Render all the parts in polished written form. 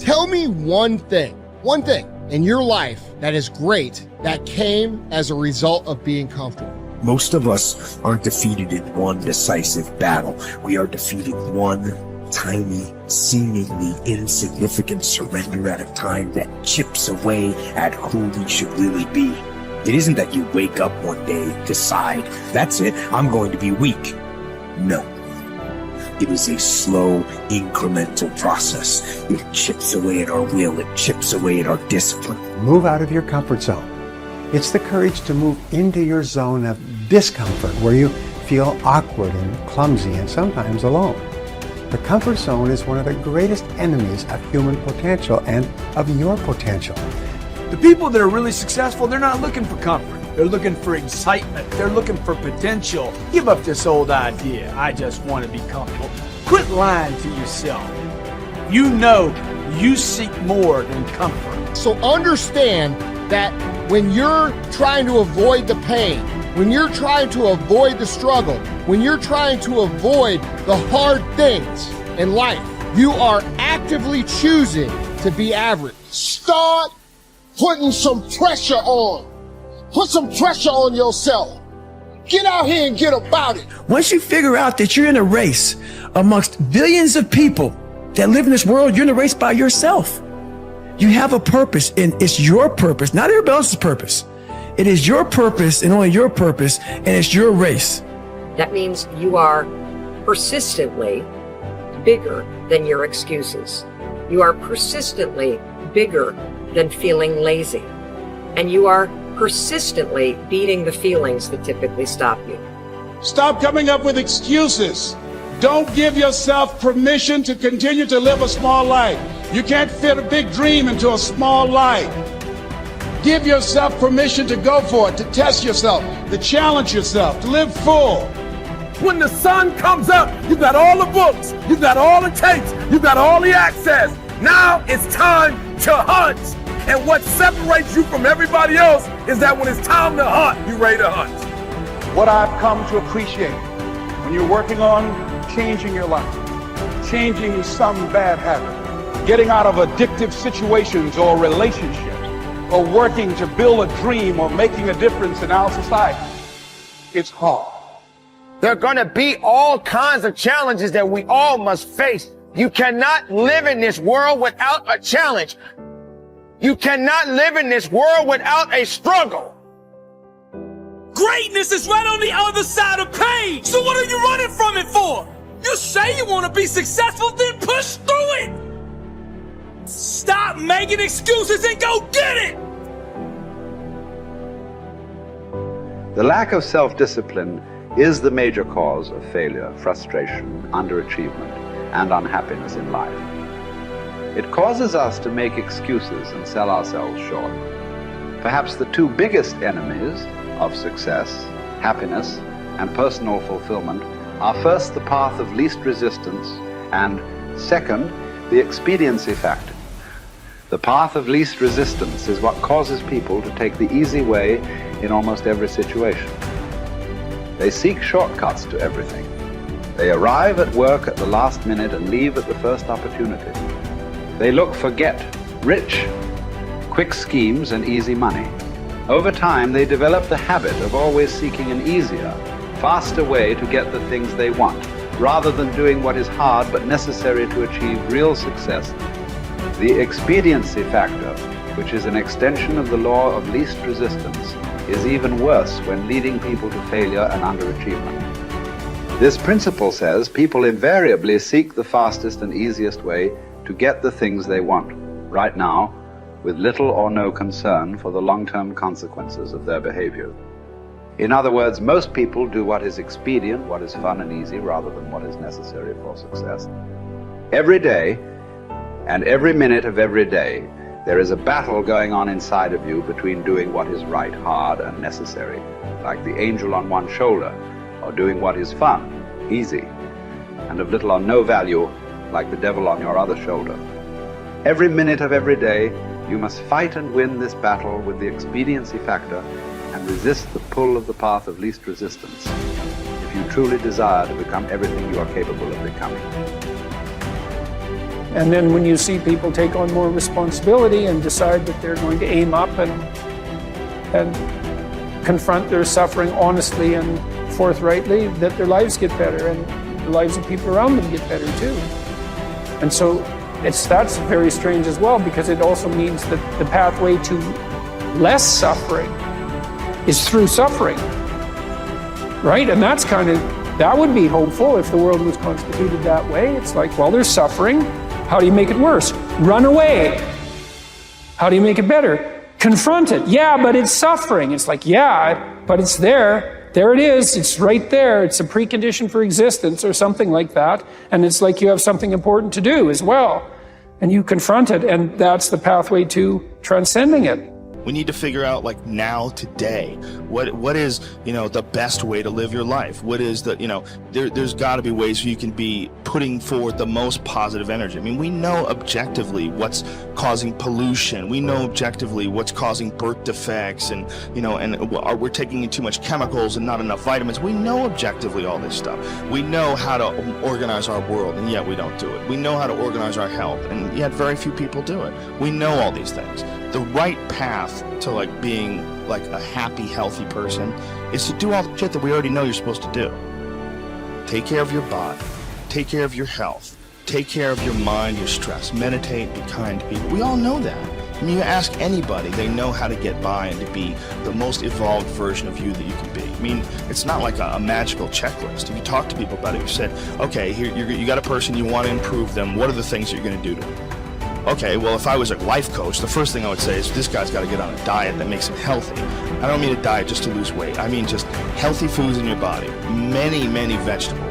Tell me one thing in your life that is great that came as a result of being comfortable. Most of us aren't defeated in one decisive battle. We are defeated one tiny, seemingly insignificant surrender at a time that chips away at who we should really be. It isn't that you wake up one day, decide, that's it, I'm going to be weak. No. It is a slow, incremental process. It chips away at our will. It chips away at our discipline. Move out of your comfort zone. It's the courage to move into your zone of discomfort where you feel awkward and clumsy and sometimes alone. The comfort zone is one of the greatest enemies of human potential and of your potential. The people that are really successful, they're not looking for comfort. They're looking for excitement. They're looking for potential. Give up this old idea, I just want to be comfortable. Quit lying to yourself. You know you seek more than comfort. So understand that when you're trying to avoid the pain, when you're trying to avoid the struggle, when you're trying to avoid the hard things in life, you are actively choosing to be average. Start putting some pressure on. Put some pressure on yourself. Get out here and get about it. Once you figure out that you're in a race amongst billions of people that live in this world, you're in a race by yourself. You have a purpose, and it's your purpose, not everybody else's purpose. It is your purpose and only your purpose, and it's your race. That means you are persistently bigger than your excuses. You are persistently bigger than feeling lazy. And you are persistently beating the feelings that typically stop you. Stop coming up with excuses. Don't give yourself permission to continue to live a small life. You can't fit a big dream into a small life. Give yourself permission to go for it, to test yourself, to challenge yourself, to live full. When the sun comes up, you've got all the books, you've got all the tapes, you've got all the access. Now it's time to hunt. And what separates you from everybody else is that when it's time to hunt, you're ready to hunt. What I've come to appreciate when you're working on changing your life, changing some bad habit, getting out of addictive situations or relationships, or working to build a dream or making a difference in our society, it's hard. There are going to be all kinds of challenges that we all must face. You cannot live in this world without a challenge. You cannot live in this world without a struggle. Greatness is right on the other side of pain. So what are you running from it for? You say you want to be successful, then push through it. Stop making excuses and go get it. The lack of self-discipline is the major cause of failure, frustration, underachievement, and unhappiness in life. It causes us to make excuses and sell ourselves short. Perhaps the two biggest enemies of success, happiness, and personal fulfillment are first the path of least resistance and second, the expediency factor. The path of least resistance is what causes people to take the easy way in almost every situation. They seek shortcuts to everything. They arrive at work at the last minute and leave at the first opportunity. They look for get rich, quick schemes and easy money. Over time, they develop the habit of always seeking an easier, faster way to get the things they want, rather than doing what is hard but necessary to achieve real success. The expediency factor, which is an extension of the law of least resistance, is even worse when leading people to failure and underachievement. This principle says people invariably seek the fastest and easiest way to get the things they want, right now, with little or no concern for the long-term consequences of their behavior. In other words, most people do what is expedient, what is fun and easy, rather than what is necessary for success. Every day, and every minute of every day, there is a battle going on inside of you between doing what is right, hard, and necessary, like the angel on one shoulder, or doing what is fun, easy, and of little or no value, like the devil on your other shoulder. Every minute of every day, you must fight and win this battle with the expediency factor and resist the pull of the path of least resistance, if you truly desire to become everything you are capable of becoming. And then when you see people take on more responsibility and decide that they're going to aim up and confront their suffering honestly and forthrightly, that their lives get better and the lives of people around them get better too. And so that's very strange as well, because it also means that the pathway to less suffering is through suffering, right? And that's that would be hopeful if the world was constituted that way. It's like, well, there's suffering. How do you make it worse? Run away. How do you make it better? Confront it. Yeah, but it's suffering. It's like, yeah, but it's there. There it is. It's right there. It's a precondition for existence or something like that. And it's like you have something important to do as well. And you confront it, and that's the pathway to transcending it. We need to figure out, like, now, today, what is, the best way to live your life? What is the, there's got to be ways you can be putting forward the most positive energy. I mean, we know objectively what's causing pollution. We know objectively what's causing birth defects, and, we're taking in too much chemicals and not enough vitamins. We know objectively all this stuff. We know how to organize our world, and yet we don't do it. We know how to organize our health, and yet very few people do it. We know all these things. The right path to being a happy, healthy person is to do all the shit that we already know you're supposed to do. Take care of your body, take care of your health, take care of your mind, your stress, meditate, be kind to people. We all know that. I mean, you ask anybody, they know how to get by and to be the most evolved version of you that you can be. I mean, it's not like a magical checklist. If you talk to people about it, you said, okay, here you got a person, you want to improve them. What are the things that you're going to do to them? Okay, well, if I was a life coach, the first thing I would say is this guy's got to get on a diet that makes him healthy. I don't mean a diet just to lose weight. I mean just healthy foods in your body. Many, many vegetables.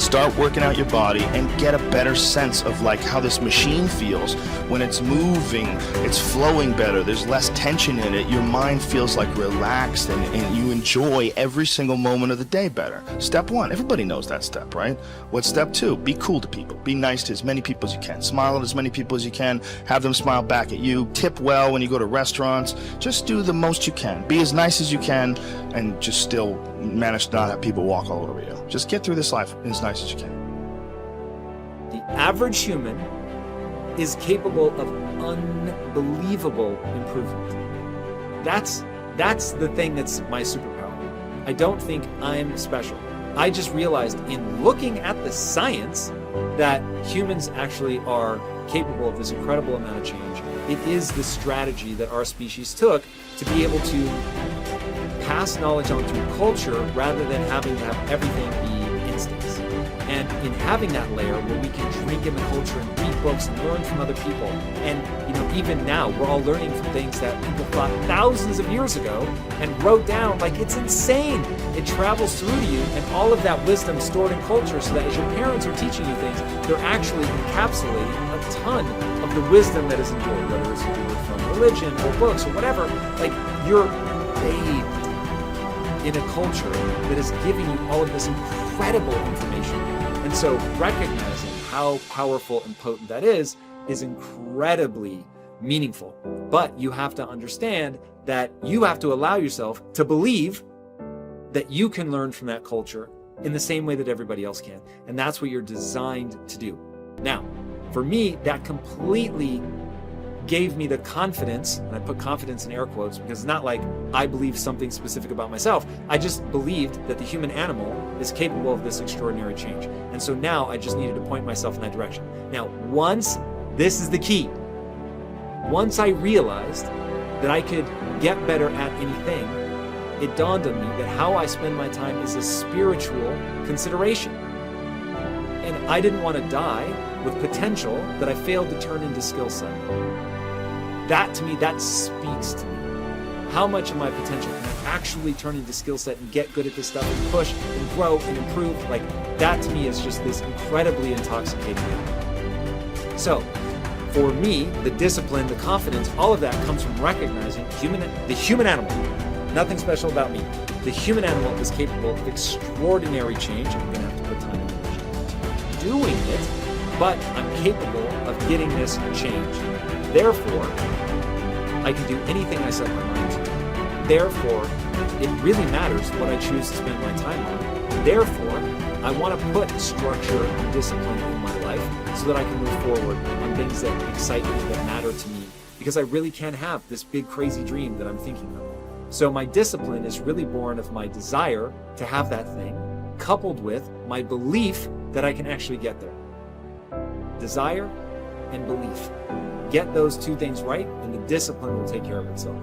Start working out your body and get a better sense of how this machine feels when it's moving, it's flowing better, there's less tension in it, your mind feels relaxed and you enjoy every single moment of the day better. Step 1, everybody knows that step, right? What's step 2? Be cool to people. Be nice to as many people as you can. Smile at as many people as you can. Have them smile back at you. Tip well when you go to restaurants. Just do the most you can. Be as nice as you can and just still manage to not have people walk all over you. Just get through this life as nice as you can. The average human is capable of unbelievable improvement. That's the thing that's my superpower. I don't think I'm special. I just realized in looking at the science that humans actually are capable of this incredible amount of change. It is the strategy that our species took to be able to pass knowledge on through culture rather than having to have everything be instincts. And in having that layer where we can drink in the culture and read books and learn from other people, and even now we're all learning from things that people thought thousands of years ago and wrote down. It's insane. It travels through to you, and all of that wisdom stored in culture, so that as your parents are teaching you things, they're actually encapsulating a ton of the wisdom that is enjoyed, whether it's enjoyed from religion or books or whatever. You're bathed in a culture that is giving you all of this incredible information. And so recognizing how powerful and potent that is incredibly meaningful. But you have to understand that you have to allow yourself to believe that you can learn from that culture in the same way that everybody else can. And that's what you're designed to do. Now, for me, that completely gave me the confidence, and I put confidence in air quotes because it's not like I believe something specific about myself. I just believed that the human animal is capable of this extraordinary change. And so now I just needed to point myself in that direction. Now, this is the key. Once I realized that I could get better at anything, it dawned on me that how I spend my time is a spiritual consideration. And I didn't want to die with potential that I failed to turn into skill set. That to me, that speaks to me. How much of my potential can I actually turn into skill set and get good at this stuff and push and grow and improve? That to me is just this incredibly intoxicating thing. So for me, the discipline, the confidence, all of that comes from recognizing the human animal. Nothing special about me. The human animal is capable of extraordinary change. I'm going to have to put time and energy into doing it, but I'm capable of getting this change. Therefore, I can do anything I set my mind to. Therefore, it really matters what I choose to spend my time on. Therefore, I want to put structure and discipline in my life so that I can move forward on things that excite me, that matter to me, because I really can have this big crazy dream that I'm thinking of. So my discipline is really born of my desire to have that thing, coupled with my belief that I can actually get there. Desire and belief. Get those two things right, and the discipline will take care of itself.